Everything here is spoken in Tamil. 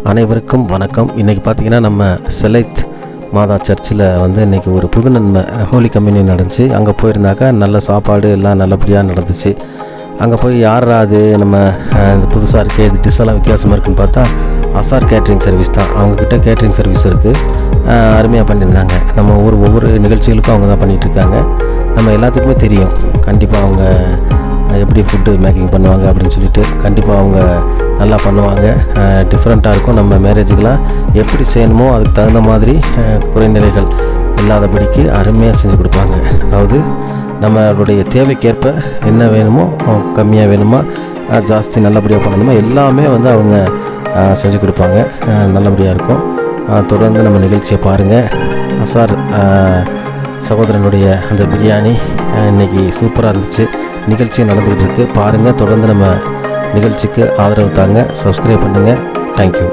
அனைவருக்கும் வணக்கம். இன்றைக்கி பார்த்திங்கன்னா நம்ம செலைத் மாதா சர்ச்சில் வந்து இன்றைக்கி ஒரு புது நன்மை ஹோலி கம்யூனியன் நடந்துச்சு. அங்கே போயிருந்தாக்கா நல்ல சாப்பாடு எல்லாம் நல்லபடியாக நடந்துச்சு. அங்கே போய் யாரா அது நம்ம புதுசாக இருக்கே, இது டிஷ்ஷெல்லாம் வித்தியாசமாக இருக்குதுன்னு பார்த்தா அசார் கேட்ரிங் சர்வீஸ் தான். அவங்கக்கிட்ட கேட்ரிங் சர்வீஸ் இருக்குது. அருமையாக பண்ணியிருந்தாங்க. நம்ம ஒவ்வொரு நிகழ்ச்சிகளுக்கும் அவங்க தான் பண்ணிகிட்ருக்காங்க. நம்ம எல்லாத்துக்குமே தெரியும் கண்டிப்பாக அவங்க எப்படி ஃபுட்டு மேக்கிங் பண்ணுவாங்க அப்படின்னு சொல்லிட்டு. கண்டிப்பாக அவங்க நல்லா பண்ணுவாங்க. டிஃப்ரெண்ட்டாக இருக்கும். நம்ம மேரேஜுக்கெலாம் எப்படி செய்யணுமோ அதுக்கு தகுந்த மாதிரி குறைநிலைகள் இல்லாதபடிக்கு அருமையாக செஞ்சு கொடுப்பாங்க. அதாவது நம்மளுடைய தேவைக்கேற்ப என்ன வேணுமோ, கம்மியாக வேணுமா, ஜாஸ்தி நல்லபடியாக பண்ணணுமோ எல்லாமே வந்து அவங்க செஞ்சு கொடுப்பாங்க. நல்லபடியாக இருக்கும். தொடர்ந்து நம்ம நிகழ்ச்சியை பாருங்கள். அசார் சகோதரனுடைய அந்த பிரியாணி இன்றைக்கி சூப்பராக இருந்துச்சு. நிகழ்ச்சி நடந்துக்கிட்டு இருக்குது. பாருங்கள். தொடர்ந்து நம்ம நிகழ்ச்சிக்கு ஆதரவு தாங்க. சப்ஸ்கிரைப் பண்ணுங்கள். தேங்க்யூ.